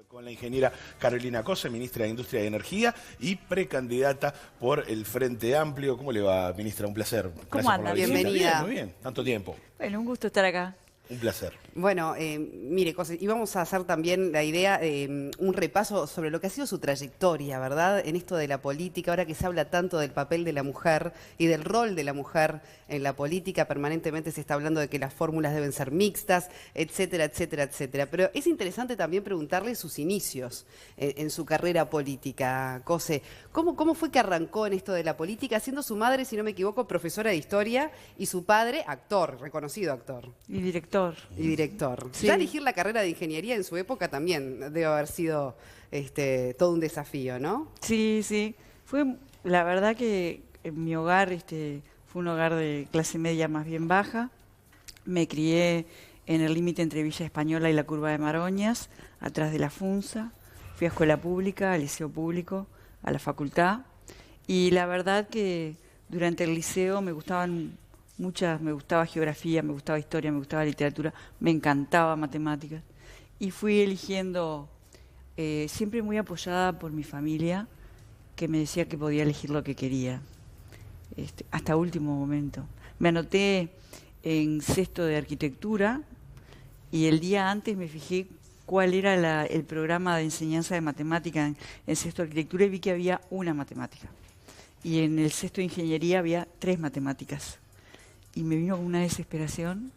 Con la ingeniera Carolina Cose, ministra de Industria y Energía y precandidata por el Frente Amplio. ¿Cómo le va, ministra? Un placer. ¿Cómo anda? Bienvenida. Bienvenida. Bien, muy bien. Tanto tiempo. Bueno, un gusto estar acá. Un placer. Bueno, mire, íbamos a hacer también la idea, un repaso sobre lo que ha sido su trayectoria, ¿verdad? En esto de la política, ahora que se habla tanto del papel de la mujer y del rol de la mujer en la política, permanentemente se está hablando de que las fórmulas deben ser mixtas, etcétera, etcétera, etcétera. Pero es interesante también preguntarle sus inicios en su carrera política, Cose. ¿Cómo fue que arrancó en esto de la política, siendo su madre, si no me equivoco, profesora de historia y su padre actor, reconocido actor? Y director. Y director. Sí. Ya elegir la carrera de ingeniería en su época también debe haber sido todo un desafío, ¿no? Sí, sí. Fue, la verdad que en mi hogar fue un hogar de clase media más bien baja. Me crié en el límite entre Villa Española y la Curva de Maroñas, atrás de la Funza. Fui a escuela pública, al liceo público, a la facultad. Y la verdad que durante el liceo me gustaban me gustaba geografía, me gustaba historia, me gustaba literatura, me encantaba matemáticas. Y fui eligiendo, siempre muy apoyada por mi familia, que me decía que podía elegir lo que quería, hasta último momento. Me anoté en sexto de arquitectura y el día antes me fijé cuál era el programa de enseñanza de matemática en sexto de arquitectura y vi que había una matemática. Y en el sexto de ingeniería había 3 matemáticas. Y me vino una desesperación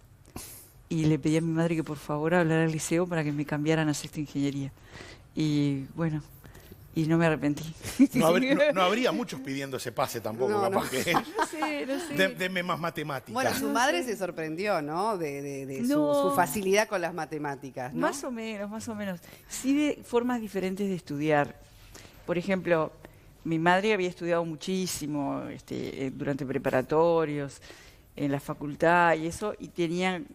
y le pedí a mi madre que por favor hablara al liceo para que me cambiaran a sexto de ingeniería. Y bueno, y no me arrepentí. No habría muchos pidiendo ese pase tampoco, No, capaz que... No sé. Deme más matemáticas. Bueno, su madre se sorprendió, ¿no? De su facilidad con las matemáticas, ¿no? Más o menos, más o menos. Sí, de formas diferentes de estudiar. Por ejemplo, mi madre había estudiado muchísimo durante preparatorios, en la facultad y eso, y tenían,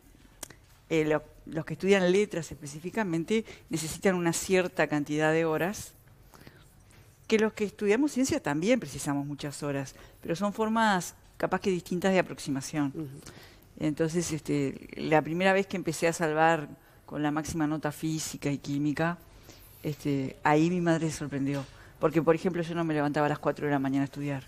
los que estudian letras específicamente, necesitan una cierta cantidad de horas, que los que estudiamos ciencia también precisamos muchas horas, pero son formas capaz que distintas de aproximación. Entonces, la primera vez que empecé a salvar con la máxima nota física y química, ahí mi madre se sorprendió, porque por ejemplo yo no me levantaba a las 4 de la mañana a estudiar.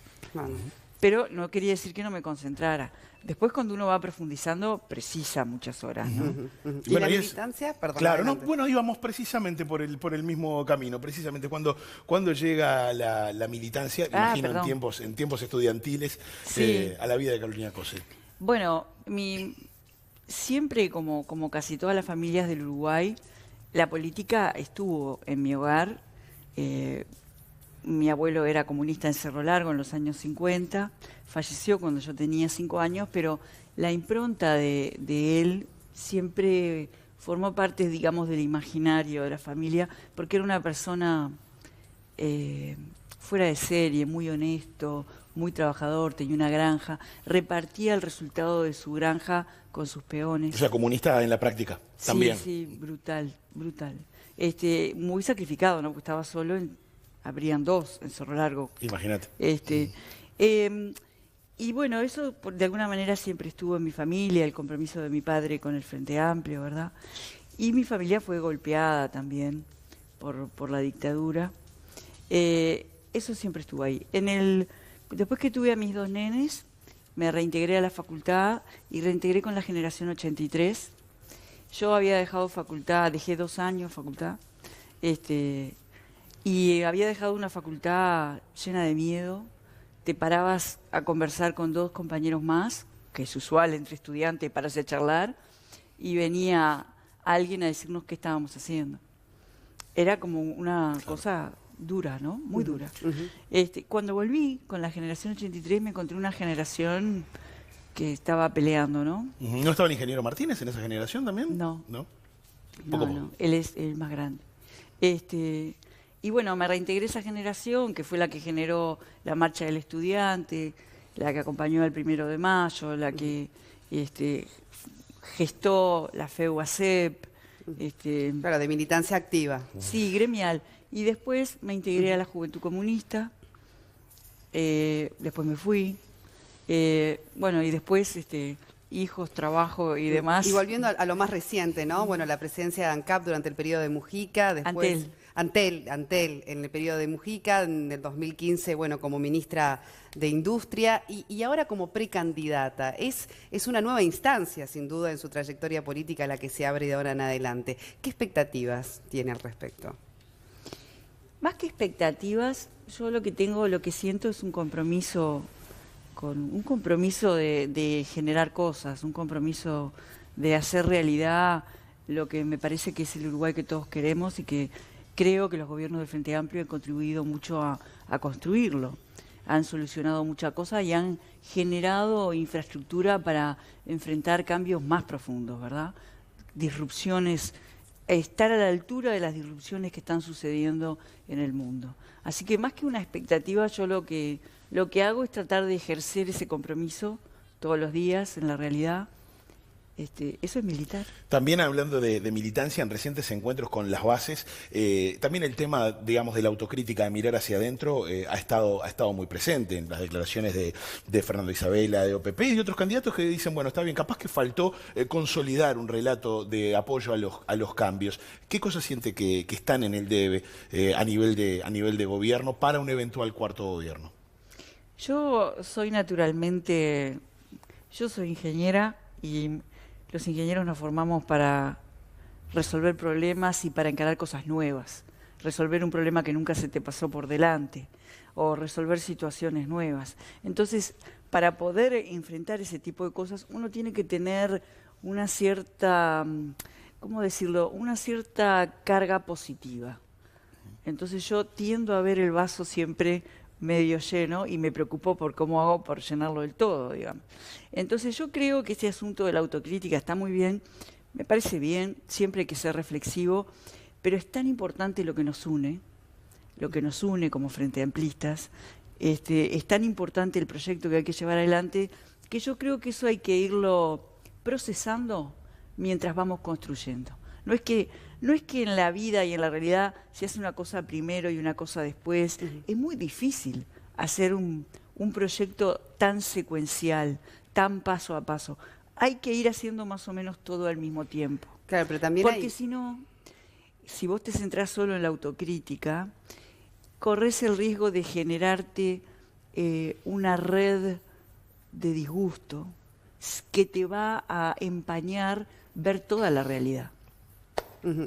Pero no quería decir que no me concentrara. Después, cuando uno va profundizando, precisa muchas horas, ¿no? ¿Y Bueno, la militancia? Perdón. Claro, no, bueno, íbamos precisamente por el mismo camino, precisamente cuando llega la militancia, imagino en tiempos estudiantiles, Sí. a la vida de Carolina Cose. Bueno, siempre, como casi todas las familias del Uruguay, la política estuvo en mi hogar. Mi abuelo era comunista en Cerro Largo en los años 50, falleció cuando yo tenía 5 años, pero la impronta de él siempre formó parte, digamos, del imaginario de la familia, porque era una persona fuera de serie, muy honesto, muy trabajador, tenía una granja, repartía el resultado de su granja con sus peones. O sea, comunista en la práctica, también. Sí, brutal, brutal. Muy sacrificado, ¿no? Porque estaba solo habrían 2 en Cerro Largo. Imagínate. Y bueno, eso de alguna manera siempre estuvo en mi familia, el compromiso de mi padre con el Frente Amplio, ¿verdad? Y mi familia fue golpeada también por la dictadura. Eso siempre estuvo ahí. Después que tuve a mis 2 nenes, me reintegré a la facultad y reintegré con la generación 83. Yo había dejado facultad, dejé 2 años facultad, y había dejado una facultad llena de miedo. Te parabas a conversar con 2 compañeros más, que es usual entre estudiantes para hacer charlar, y venía alguien a decirnos qué estábamos haciendo. Era como una cosa dura, ¿no? Muy dura. Cuando volví con la generación 83 me encontré una generación que estaba peleando, ¿no? ¿No estaba el ingeniero Martínez en esa generación también? No. ¿No? No, él es el más grande. Y bueno, me reintegré a esa generación, que fue la que generó la marcha del estudiante, la que acompañó al 1 de mayo, la que gestó la FEU-ACEP. Claro, de militancia activa. Sí, gremial. Y después me integré a la Juventud Comunista, después me fui. Bueno, y después hijos, trabajo y demás. Y volviendo a lo más reciente, ¿no? Bueno, la presidencia de ANCAP durante el periodo de Mujica, después... Antel, en el periodo de Mujica, en el 2015, bueno, como ministra de Industria y ahora como precandidata. Es una nueva instancia, sin duda, en su trayectoria política la que se abre de ahora en adelante. ¿Qué expectativas tiene al respecto? Más que expectativas, yo lo que siento es un compromiso de generar cosas, un compromiso de hacer realidad lo que me parece que es el Uruguay que todos queremos y que creo que los gobiernos del Frente Amplio han contribuido mucho a construirlo. Han solucionado muchas cosas y han generado infraestructura para enfrentar cambios más profundos, ¿verdad? Disrupciones, estar a la altura de las disrupciones que están sucediendo en el mundo. Así que más que una expectativa, yo lo que hago es tratar de ejercer ese compromiso todos los días en la realidad. Eso es militar. También hablando de militancia, en recientes encuentros con las bases, también el tema, digamos, de la autocrítica, de mirar hacia adentro, ha estado muy presente en las declaraciones de Fernando Isabela, de OPP y de otros candidatos que dicen, bueno, está bien, capaz que faltó consolidar un relato de apoyo a los cambios. ¿Qué cosas siente que están en el debe a nivel de gobierno para un eventual cuarto gobierno? Yo soy ingeniera y los ingenieros nos formamos para resolver problemas y para encarar cosas nuevas, resolver un problema que nunca se te pasó por delante o resolver situaciones nuevas. Entonces, para poder enfrentar ese tipo de cosas, uno tiene que tener una cierta, ¿cómo decirlo?, una cierta carga positiva. Entonces yo tiendo a ver el vaso siempre medio lleno y me preocupo por cómo hago por llenarlo del todo, digamos. Entonces yo creo que ese asunto de la autocrítica está muy bien, me parece bien, siempre hay que ser reflexivo, pero es tan importante lo que nos une como Frente Amplistas, es tan importante el proyecto que hay que llevar adelante, que yo creo que eso hay que irlo procesando mientras vamos construyendo. No es que en la vida y en la realidad se hace una cosa primero y una cosa después. Es muy difícil hacer un proyecto tan secuencial, tan paso a paso. Hay que ir haciendo más o menos todo al mismo tiempo. Claro, pero también porque si no, si vos te centrás solo en la autocrítica, corres el riesgo de generarte una red de disgusto que te va a empañar ver toda la realidad.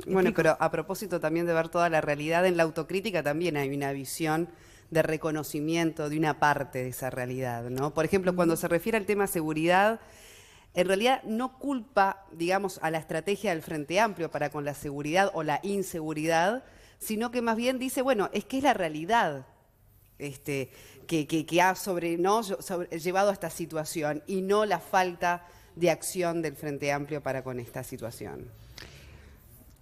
Bueno, pero a propósito también de ver toda la realidad, en la autocrítica también hay una visión de reconocimiento de una parte de esa realidad, ¿no? Por ejemplo, cuando se refiere al tema seguridad, en realidad no culpa, digamos, a la estrategia del Frente Amplio para con la seguridad o la inseguridad, sino que más bien dice, bueno, es que es la realidad que ha llevado a esta situación y no la falta de acción del Frente Amplio para con esta situación.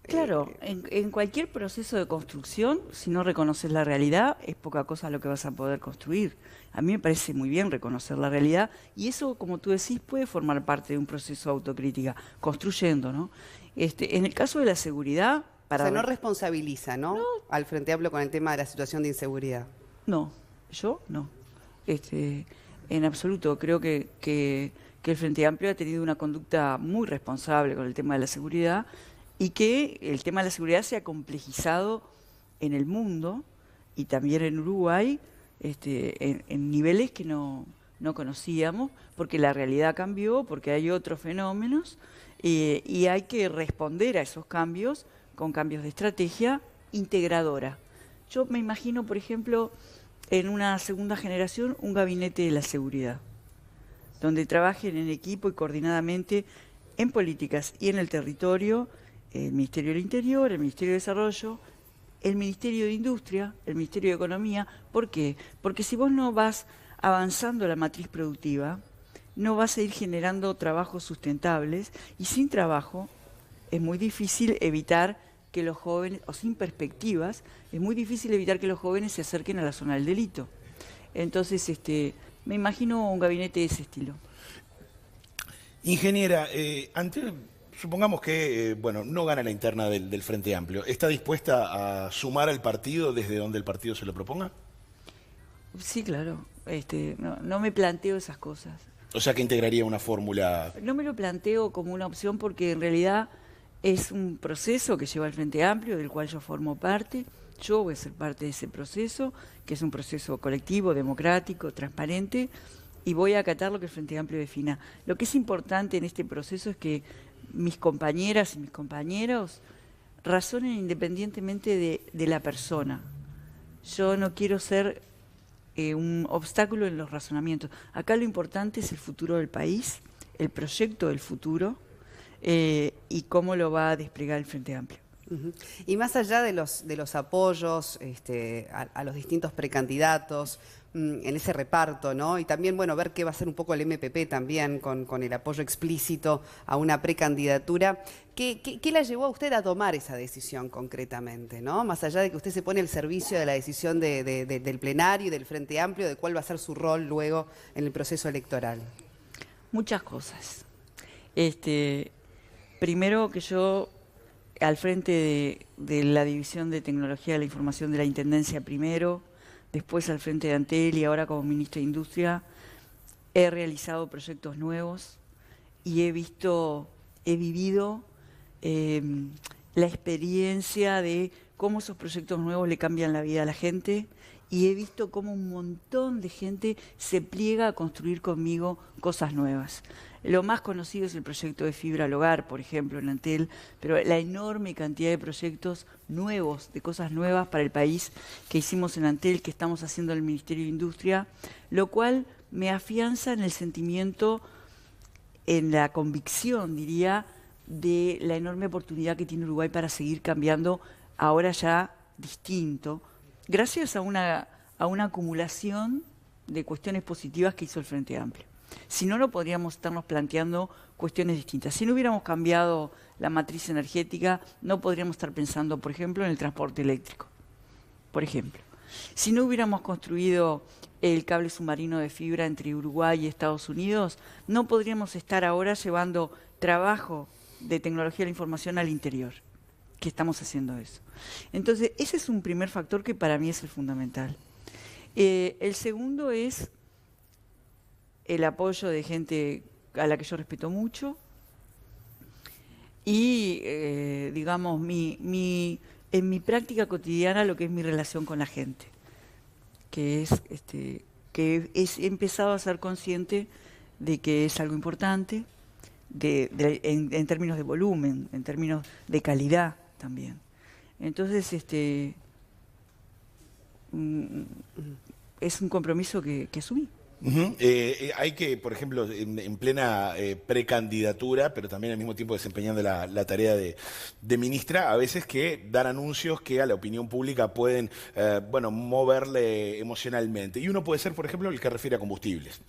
Claro, en cualquier proceso de construcción, si no reconoces la realidad, es poca cosa lo que vas a poder construir. A mí me parece muy bien reconocer la realidad y eso, como tú decís, puede formar parte de un proceso de autocrítica, construyendo, ¿no? En el caso de la seguridad... O sea, no responsabiliza, ¿no? Al Frente Amplio con el tema de la situación de inseguridad. No, yo no. En absoluto, creo que el Frente Amplio ha tenido una conducta muy responsable con el tema de la seguridad y que el tema de la seguridad se ha complejizado en el mundo y también en Uruguay en niveles que no conocíamos, porque la realidad cambió, porque hay otros fenómenos y hay que responder a esos cambios con cambios de estrategia integradora. Yo me imagino, por ejemplo, en una segunda generación, un gabinete de la seguridad, donde trabajen en equipo y coordinadamente en políticas y en el territorio, el Ministerio del Interior, el Ministerio de Desarrollo, el Ministerio de Industria, el Ministerio de Economía. ¿Por qué? Porque si vos no vas avanzando la matriz productiva, no vas a ir generando trabajos sustentables y sin trabajo es muy difícil evitar que los jóvenes, o sin perspectivas, es muy difícil evitar que los jóvenes se acerquen a la zona del delito. Entonces, me imagino un gabinete de ese estilo. Ingeniera, supongamos que no gana la interna del Frente Amplio. ¿Está dispuesta a sumar al partido desde donde el partido se lo proponga? Sí, claro. No me planteo esas cosas. O sea que integraría una fórmula. No me lo planteo como una opción porque en realidad es un proceso que lleva el Frente Amplio, del cual yo formo parte. Yo voy a ser parte de ese proceso, que es un proceso colectivo, democrático, transparente, y voy a acatar lo que el Frente Amplio defina. Lo que es importante en este proceso es que mis compañeras y mis compañeros razonen independientemente de la persona. Yo no quiero ser un obstáculo en los razonamientos. Acá lo importante es el futuro del país, el proyecto del futuro y cómo lo va a desplegar el Frente Amplio. Y más allá de los apoyos a los distintos precandidatos, en ese reparto, ¿no? Y también, bueno, ver qué va a hacer un poco el MPP también con el apoyo explícito a una precandidatura. ¿Qué la llevó a usted a tomar esa decisión concretamente, ¿no? Más allá de que usted se pone al servicio de la decisión del plenario y del Frente Amplio, de cuál va a ser su rol luego en el proceso electoral. Muchas cosas. Primero que yo, al frente de la División de Tecnología de la Información de la Intendencia primero, después al frente de Antel y ahora como ministra de Industria, he realizado proyectos nuevos y he vivido la experiencia de cómo esos proyectos nuevos le cambian la vida a la gente y he visto cómo un montón de gente se pliega a construir conmigo cosas nuevas. Lo más conocido es el proyecto de fibra al hogar, por ejemplo, en Antel, pero la enorme cantidad de proyectos nuevos, de cosas nuevas para el país que hicimos en Antel, que estamos haciendo en el Ministerio de Industria, lo cual me afianza en el sentimiento, en la convicción, diría, de la enorme oportunidad que tiene Uruguay para seguir cambiando ahora ya distinto, gracias a una acumulación de cuestiones positivas que hizo el Frente Amplio. Si no, no podríamos estarnos planteando cuestiones distintas. Si no hubiéramos cambiado la matriz energética, no podríamos estar pensando, por ejemplo, en el transporte eléctrico. Por ejemplo. Si no hubiéramos construido el cable submarino de fibra entre Uruguay y Estados Unidos, no podríamos estar ahora llevando trabajo de tecnología de la información al interior, que estamos haciendo eso. Entonces, ese es un primer factor que para mí es el fundamental. El segundo es el apoyo de gente a la que yo respeto mucho y, digamos, en mi práctica cotidiana lo que es mi relación con la gente, que he empezado a ser consciente de que es algo importante en términos de volumen, en términos de calidad también. Entonces, es un compromiso que asumí. Hay que, por ejemplo, en plena precandidatura, pero también al mismo tiempo desempeñando la tarea de ministra, a veces que dar anuncios que a la opinión pública pueden, bueno, moverle emocionalmente. Y uno puede ser, por ejemplo, el que refiere a combustibles,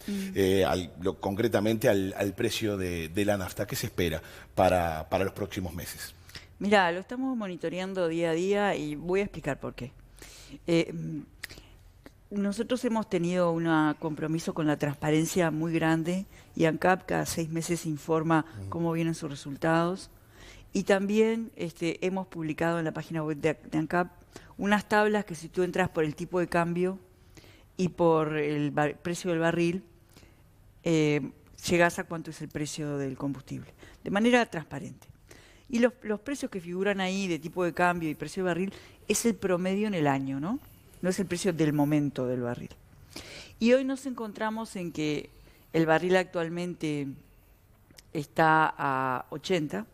concretamente al precio de la nafta. ¿Qué se espera para los próximos meses? Mirá, lo estamos monitoreando día a día y voy a explicar por qué. Nosotros hemos tenido un compromiso con la transparencia muy grande y ANCAP cada 6 meses informa cómo vienen sus resultados. Y también hemos publicado en la página web de ANCAP unas tablas que si tú entras por el tipo de cambio y por el precio del barril, llegás a cuánto es el precio del combustible, de manera transparente. Y los precios que figuran ahí de tipo de cambio y precio de barril es el promedio en el año, ¿no? No es el precio del momento del barril. Y hoy nos encontramos en que el barril actualmente está a 80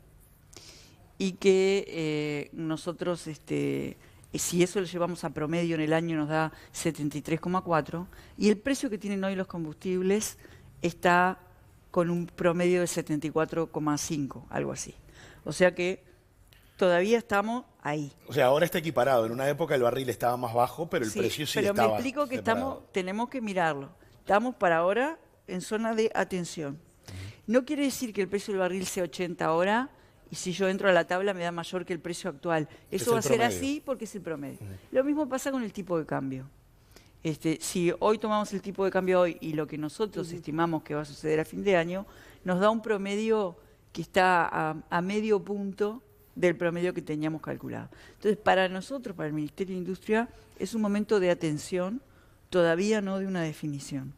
y que nosotros, si eso lo llevamos a promedio en el año, nos da 73,4 y el precio que tienen hoy los combustibles está con un promedio de 74,5, algo así. O sea que todavía estamos ahí. O sea, ahora está equiparado. En una época el barril estaba más bajo, pero el precio sí pero estaba me explico que separado. tenemos que mirarlo. Estamos para ahora en zona de atención. No quiere decir que el precio del barril sea 80 ahora y si yo entro a la tabla me da mayor que el precio actual. Eso va a ser así porque es el promedio. Lo mismo pasa con el tipo de cambio. Si hoy tomamos el tipo de cambio hoy y lo que nosotros estimamos que va a suceder a fin de año, nos da un promedio que está a medio punto del promedio que teníamos calculado. Entonces, para nosotros, para el Ministerio de Industria, es un momento de atención todavía no de una definición.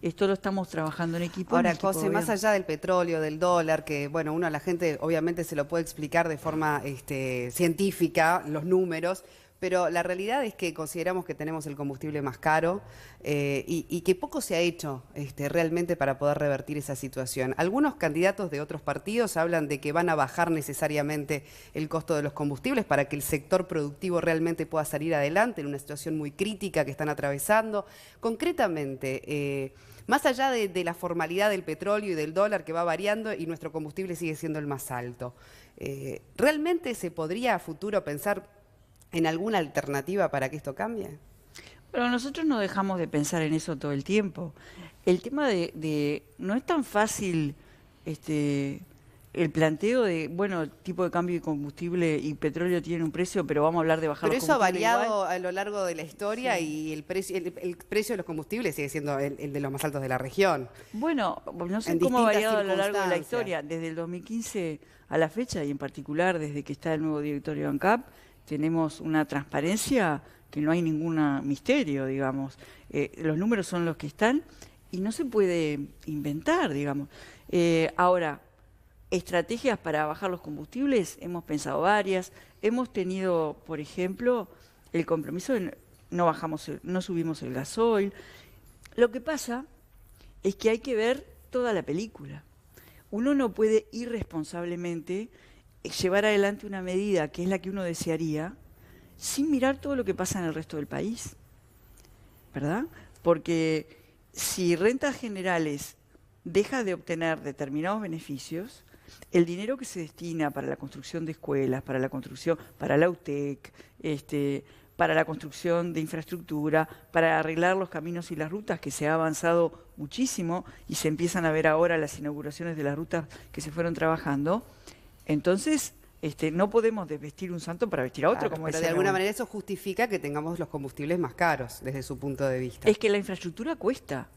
Esto lo estamos trabajando en equipo. Ahora, en equipo José, más allá del petróleo, del dólar, que bueno, uno a la gente obviamente se lo puede explicar de forma científica, los números, pero la realidad es que consideramos que tenemos el combustible más caro y que poco se ha hecho realmente para poder revertir esa situación. Algunos candidatos de otros partidos hablan de que van a bajar necesariamente el costo de los combustibles para que el sector productivo realmente pueda salir adelante en una situación muy crítica que están atravesando. Concretamente, más allá de la formalidad del petróleo y del dólar que va variando y nuestro combustible sigue siendo el más alto, ¿realmente se podría a futuro pensar en alguna alternativa para que esto cambie? Pero nosotros no dejamos de pensar en eso todo el tiempo. El tema no es tan fácil el planteo de, bueno, el tipo de cambio de combustible y petróleo tiene un precio, pero vamos a hablar de bajar Pero los eso ha combustibles variado igual. a lo largo de la historia y el precio de los combustibles sigue siendo el de los más altos de la región. Bueno, no sé En cómo ha distintas variado a lo largo de la circunstancias. historia. Desde el 2015 a la fecha, y en particular desde que está el nuevo directorio de ANCAP, tenemos una transparencia que no hay ningún misterio, digamos. Los números son los que están y no se puede inventar, digamos. Ahora, estrategias para bajar los combustibles, hemos pensado varias. Hemos tenido, por ejemplo, el compromiso de no subimos el gasoil. Lo que pasa es que hay que ver toda la película. Uno no puede irresponsablemente llevar adelante una medida que es la que uno desearía sin mirar todo lo que pasa en el resto del país, ¿verdad? Porque si Rentas Generales deja de obtener determinados beneficios, el dinero que se destina para la construcción de escuelas, para la construcción, para la UTEC, para la construcción de infraestructura, para arreglar los caminos y las rutas, que se ha avanzado muchísimo y se empiezan a ver ahora las inauguraciones de las rutas que se fueron trabajando, entonces no podemos desvestir un santo para vestir a otro, Claro, como pero decía de alguna Raúl. manera eso justifica que tengamos los combustibles más caros desde su punto de vista. Es que la infraestructura cuesta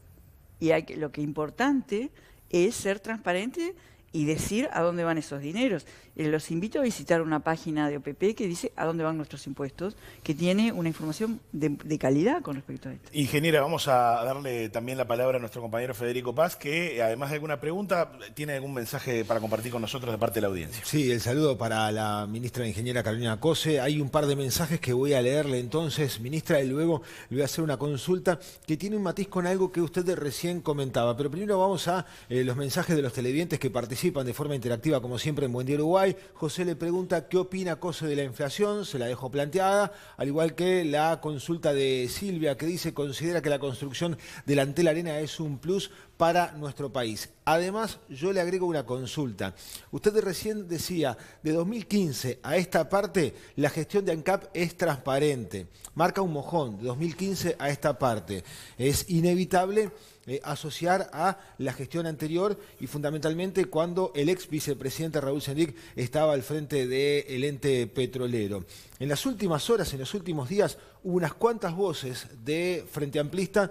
y lo que es importante es ser transparente y decir a dónde van esos dineros. Los invito a visitar una página de OPP que dice a dónde van nuestros impuestos, que tiene una información de calidad con respecto a esto. Ingeniera, vamos a darle también la palabra a nuestro compañero Federico Paz, que además de alguna pregunta, tiene algún mensaje para compartir con nosotros de parte de la audiencia. Sí, el saludo para la ministra de Ingeniera Carolina Cose. Hay un par de mensajes que voy a leerle entonces, ministra, y luego le voy a hacer una consulta que tiene un matiz con algo que usted recién comentaba. Pero primero vamos a los mensajes de los televidentes que participan de forma interactiva, como siempre, en Buen Día Uruguay. José le pregunta qué opina Cose de la inflación, se la dejo planteada, al igual que la consulta de Silvia, que dice, considera que la construcción del Antel Arena es un plus para nuestro país. Además, yo le agrego una consulta. Usted recién decía, de 2015 a esta parte, la gestión de ANCAP es transparente. Marca un mojón, de 2015 a esta parte. Es inevitable asociar a la gestión anterior y fundamentalmente cuando el ex vicepresidente Raúl Sendic estaba al frente del ente petrolero. En las últimas horas, en los últimos días, hubo unas cuantas voces de Frente Amplista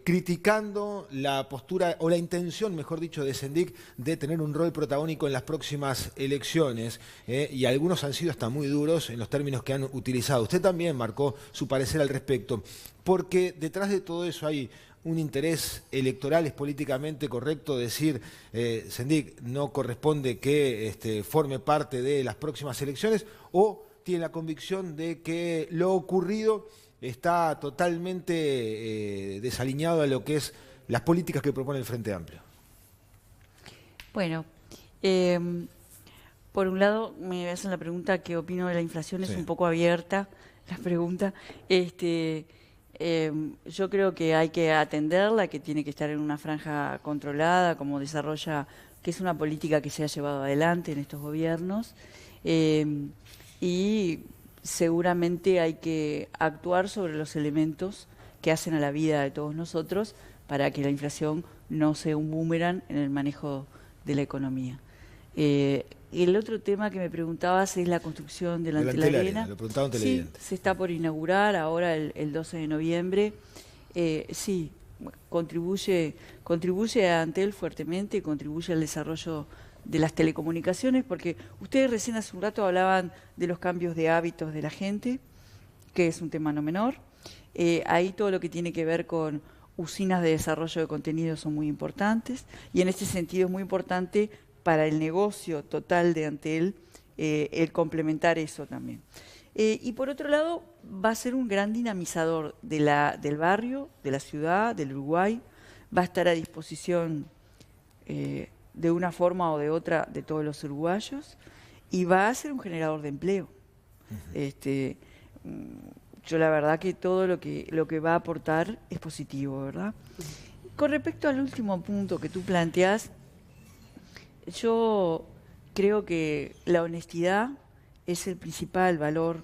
criticando la postura o la intención, mejor dicho, de Sendic de tener un rol protagónico en las próximas elecciones y algunos han sido hasta muy duros en los términos que han utilizado. Usted también marcó su parecer al respecto, porque detrás de todo eso hay un interés electoral. Es políticamente correcto decir Sendic no corresponde que forme parte de las próximas elecciones, o tiene la convicción de que lo ocurrido está totalmente desalineado a lo que es las políticas que propone el Frente Amplio. Bueno, por un lado me hacen la pregunta qué opino de la inflación, es un poco abierta la pregunta. Yo creo que hay que atenderla, que tiene que estar en una franja controlada, como desarrolla, que es una política que se ha llevado adelante en estos gobiernos, y seguramente hay que actuar sobre los elementos que hacen a la vida de todos nosotros para que la inflación no sea un boomerang en el manejo de la economía. El otro tema que me preguntabas es la construcción del Antel Arena. Lo preguntaba un Sí, televidente. se está por inaugurar ahora el 12 de noviembre. Sí, contribuye a Antel fuertemente, contribuye al desarrollo de las telecomunicaciones, porque ustedes recién hace un rato hablaban de los cambios de hábitos de la gente, que es un tema no menor. Ahí todo lo que tiene que ver con usinas de desarrollo de contenido son muy importantes, y en este sentido es muy importante para el negocio total de Antel el complementar eso también. Y por otro lado, va a ser un gran dinamizador del barrio, de la ciudad, del Uruguay. Va a estar a disposición de una forma o de otra de todos los uruguayos, y va a ser un generador de empleo. Yo la verdad que todo lo que va a aportar es positivo, ¿verdad? Con respecto al último punto que tú planteás, yo creo que la honestidad es el principal valor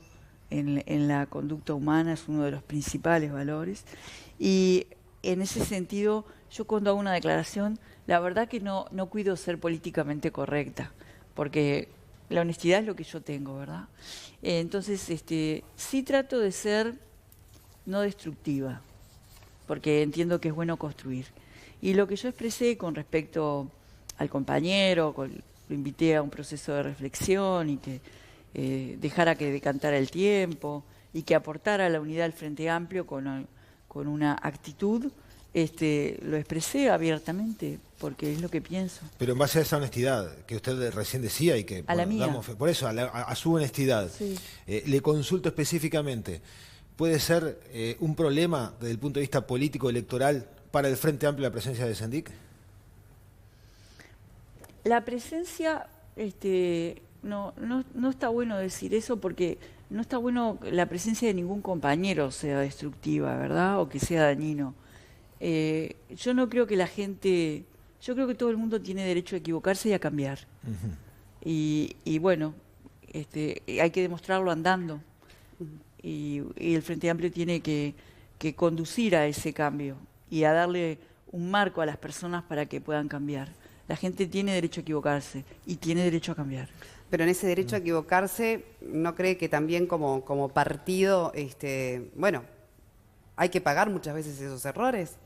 en la conducta humana, es uno de los principales valores. Y en ese sentido, yo cuando hago una declaración, la verdad que no cuido ser políticamente correcta, porque la honestidad es lo que yo tengo, ¿verdad? Entonces, sí trato de ser no destructiva, porque entiendo que es bueno construir. Y lo que yo expresé con respecto al compañero, lo invité a un proceso de reflexión y que dejara que decantara el tiempo y que aportara a la unidad del Frente Amplio con una actitud, lo expresé abiertamente, porque es lo que pienso. Pero en base a esa honestidad que usted recién decía y que... A la mía. Por eso, a su honestidad, Sí. Le consulto específicamente, ¿puede ser un problema desde el punto de vista político-electoral para el Frente Amplio la presencia de Sendik? La presencia, no está bueno decir eso, porque no está bueno que la presencia de ningún compañero sea destructiva, ¿verdad? O que sea dañino. Yo no creo que la gente... Yo creo que todo el mundo tiene derecho a equivocarse y a cambiar. Y bueno, hay que demostrarlo andando. Y el Frente Amplio tiene que conducir a ese cambio y a darle un marco a las personas para que puedan cambiar. La gente tiene derecho a equivocarse y tiene derecho a cambiar. Pero en ese derecho a equivocarse, ¿no cree que también como partido, bueno, hay que pagar muchas veces esos errores?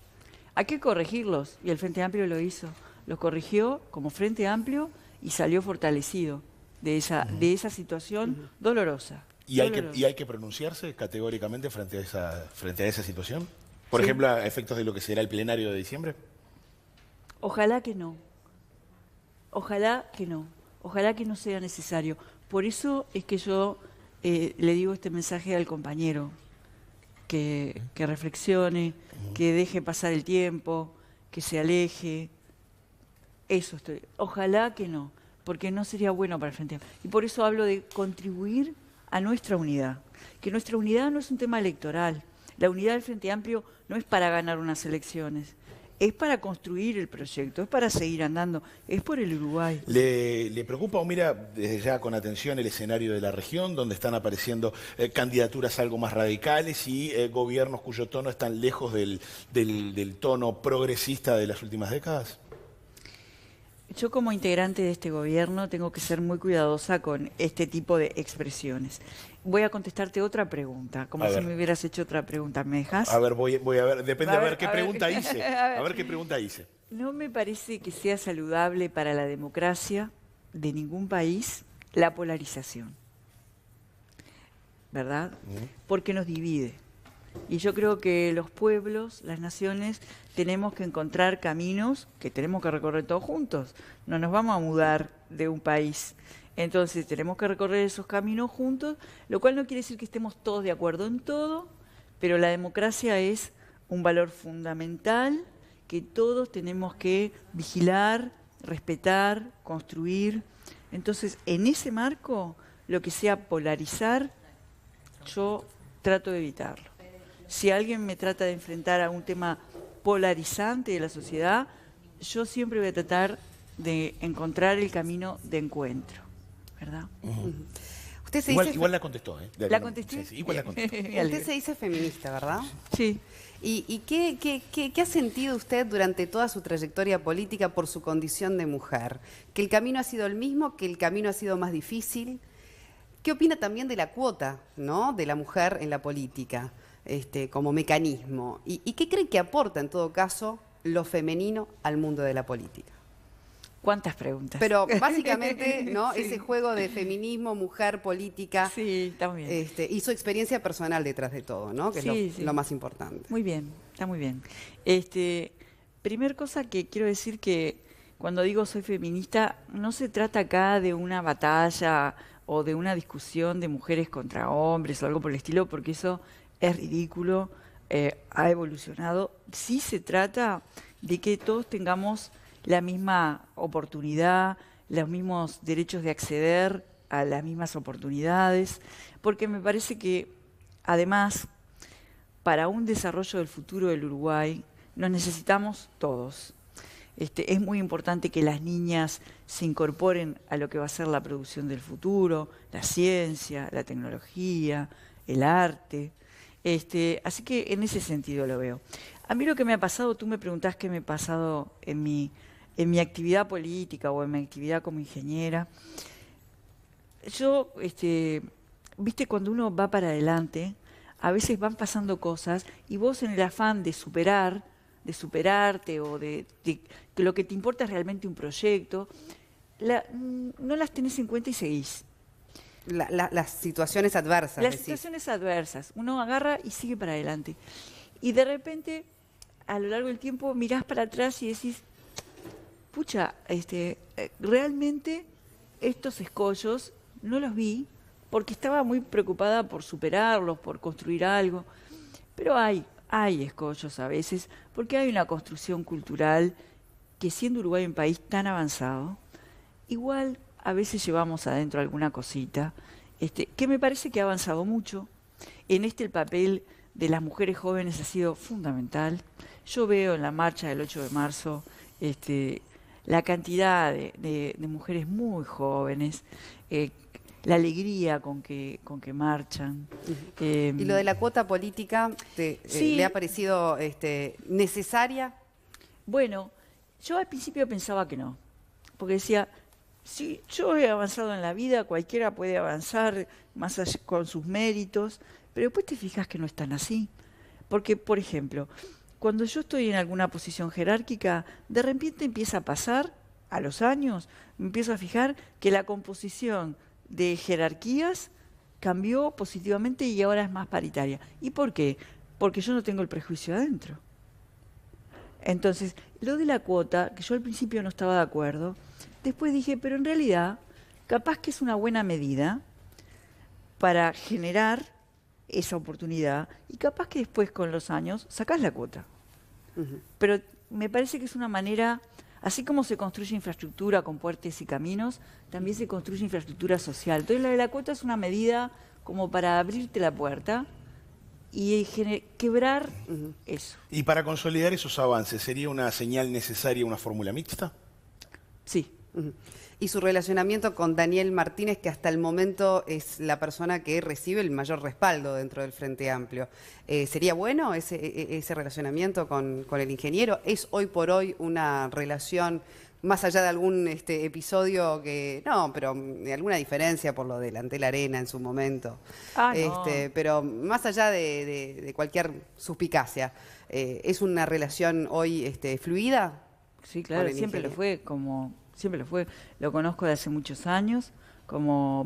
Hay que corregirlos, y el Frente Amplio lo hizo. Los corrigió como Frente Amplio y salió fortalecido de esa situación dolorosa. ¿Y hay que pronunciarse categóricamente frente a esa situación? Por Sí. ejemplo, a efectos de lo que será el plenario de diciembre. Ojalá que no. Ojalá que no. Ojalá que no sea necesario. Por eso es que yo le digo este mensaje al compañero, que reflexione, que deje pasar el tiempo, que se aleje. Eso estoy. Ojalá que no, porque no sería bueno para el Frente Amplio. Y por eso hablo de contribuir a nuestra unidad, que nuestra unidad no es un tema electoral. La unidad del Frente Amplio no es para ganar unas elecciones, es para construir el proyecto, es para seguir andando, es por el Uruguay. ¿Le preocupa o mira desde ya con atención el escenario de la región, donde están apareciendo candidaturas algo más radicales y gobiernos cuyo tono están lejos del tono progresista de las últimas décadas? Yo como integrante de este gobierno tengo que ser muy cuidadosa con este tipo de expresiones. Voy a contestarte otra pregunta, como si me hubieras hecho otra pregunta. ¿Me dejas? A ver, voy a ver, depende a ver qué a ver. pregunta hice. A ver qué pregunta hice. No me parece que sea saludable para la democracia de ningún país la polarización, ¿verdad? Porque nos divide. Y yo creo que los pueblos, las naciones, tenemos que encontrar caminos que tenemos que recorrer todos juntos. No nos vamos a mudar de un país. Entonces tenemos que recorrer esos caminos juntos, lo cual no quiere decir que estemos todos de acuerdo en todo, pero la democracia es un valor fundamental que todos tenemos que vigilar, respetar, construir. Entonces, en ese marco, lo que sea polarizar, yo trato de evitarlo. Si alguien me trata de enfrentar a un tema polarizante de la sociedad, yo siempre voy a tratar de encontrar el camino de encuentro, ¿verdad? Usted se Igual la contestó, ¿eh? ¿La contesté? Sí, igual la contestó. Usted se dice feminista, ¿verdad? Sí. ¿Y qué ha sentido usted durante toda su trayectoria política por su condición de mujer? ¿Que el camino ha sido el mismo? ¿Que el camino ha sido más difícil? ¿Qué opina también de la cuota, ¿no?, de la mujer en la política como mecanismo? ¿Y qué cree que aporta, en todo caso, lo femenino al mundo de la política? ¿Cuántas preguntas? Pero básicamente, ¿no? Ese juego de feminismo, mujer, política. Sí, también. Y su experiencia personal detrás de todo, ¿no? Que es lo más importante. Muy bien, está muy bien. Primer cosa que quiero decir que cuando digo soy feminista, no se trata acá de una batalla o de una discusión de mujeres contra hombres o algo por el estilo, porque eso es ridículo, ha evolucionado. Sí se trata de que todos tengamos la misma oportunidad, los mismos derechos de acceder a las mismas oportunidades, porque me parece que, además, para un desarrollo del futuro del Uruguay, nos necesitamos todos. Es muy importante que las niñas se incorporen a lo que va a ser la producción del futuro, la ciencia, la tecnología, el arte. Así que en ese sentido lo veo. A mí lo que me ha pasado, tú me preguntás qué me ha pasado en mi actividad política o en mi actividad como ingeniera. Yo, viste, cuando uno va para adelante, a veces van pasando cosas y vos en el afán de superarte o de que lo que te importa es realmente un proyecto, no las tenés en cuenta y seguís. Las situaciones adversas. Las situaciones adversas. Uno agarra y sigue para adelante. Y de repente, a lo largo del tiempo, mirás para atrás y decís, pucha, realmente estos escollos no los vi porque estaba muy preocupada por superarlos, por construir algo. Pero hay escollos a veces, porque hay una construcción cultural que, siendo Uruguay un país tan avanzado, igual a veces llevamos adentro alguna cosita, que me parece que ha avanzado mucho. En el papel de las mujeres jóvenes ha sido fundamental. Yo veo en la marcha del 8 de marzo la cantidad de mujeres muy jóvenes, la alegría con que marchan. ¿Y lo de la cuota política le ha parecido necesaria? Bueno, yo al principio pensaba que no, porque decía, si yo he avanzado en la vida, cualquiera puede avanzar más allá, con sus méritos, pero después te fijas que no es tan así. Porque, por ejemplo, cuando yo estoy en alguna posición jerárquica, de repente empieza a pasar, a los años, me empiezo a fijar que la composición de jerarquías cambió positivamente y ahora es más paritaria. ¿Y por qué? Porque yo no tengo el prejuicio adentro. Entonces, lo de la cuota, que yo al principio no estaba de acuerdo, después dije, pero en realidad, capaz que es una buena medida para generar esa oportunidad y capaz que después con los años sacás la cuota. Pero me parece que es una manera, así como se construye infraestructura con puentes y caminos, también se construye infraestructura social. Entonces la de la cuota es una medida como para abrirte la puerta y quebrar eso. Y para consolidar esos avances, ¿sería una señal necesaria una fórmula mixta? Sí. Y su relacionamiento con Daniel Martínez, que hasta el momento es la persona que recibe el mayor respaldo dentro del Frente Amplio. ¿Sería bueno ese relacionamiento con el ingeniero? ¿Es hoy por hoy una relación, más allá de algún episodio que... No, pero de alguna diferencia por lo de Antel Arena en su momento? No. Pero más allá de cualquier suspicacia, ¿es una relación hoy fluida? Sí, claro, siempre lo fue, siempre lo fue. Lo conozco de hace muchos años, como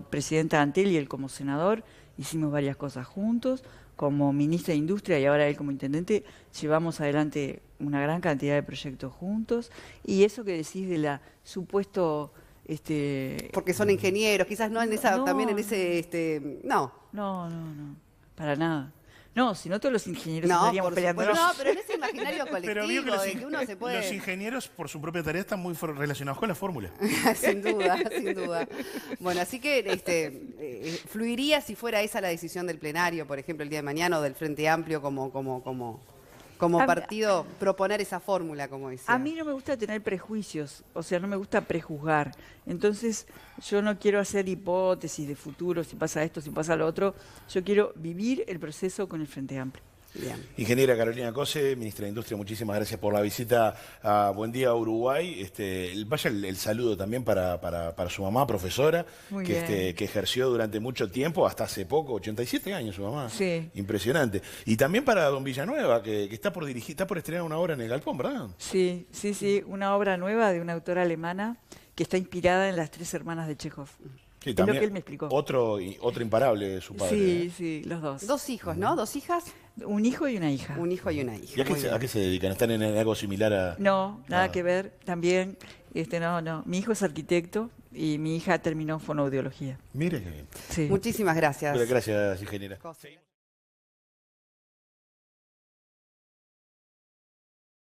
presidenta de Antel y él como senador, hicimos varias cosas juntos, como ministra de Industria y ahora él como intendente, llevamos adelante una gran cantidad de proyectos juntos. Y eso que decís de la supuesto... Porque son ingenieros, quizás no en esa, también en ese... No, para nada. No, si no todos los ingenieros estaríamos peleando. No, pero en ese imaginario colectivo Pero vio que de que uno se puede... los ingenieros, por su propia tarea, están muy relacionados con la fórmula. Sin duda, sin duda. Bueno, así que fluiría si fuera esa la decisión del plenario, por ejemplo, el día de mañana, o del Frente Amplio como partido, proponer esa fórmula, como decía. A mí no me gusta tener prejuicios, o sea, no me gusta prejuzgar. Entonces, yo no quiero hacer hipótesis de futuro, si pasa esto, si pasa lo otro. Yo quiero vivir el proceso con el Frente Amplio. Bien. Ingeniera Carolina Cose, ministra de Industria, muchísimas gracias por la visita a Buen Día Uruguay. Vaya el saludo también para su mamá, profesora, Muy que, bien. que ejerció durante mucho tiempo, hasta hace poco, 87 años su mamá. Sí. Impresionante. Y también para don Villanueva, que está por dirigir, está por estrenar una obra en el Galpón, ¿verdad? Sí, sí, sí, una obra nueva de una autora alemana que está inspirada en las tres hermanas de Chekhov. Sí, Es lo que él me explicó. Otro imparable, su padre. Sí, ¿eh? sí, los dos. Dos hijos, ¿no? ¿Dos hijas? Un hijo y una hija. Un hijo y una hija. ¿Y a Muy bien. qué se dedican? ¿Están en algo similar a...? No, nada Ah. que ver. También, no. Mi hijo es arquitecto y mi hija terminó fonoaudiología. Mire qué bien. Sí. Muchísimas gracias. Gracias, ingeniera. Cose.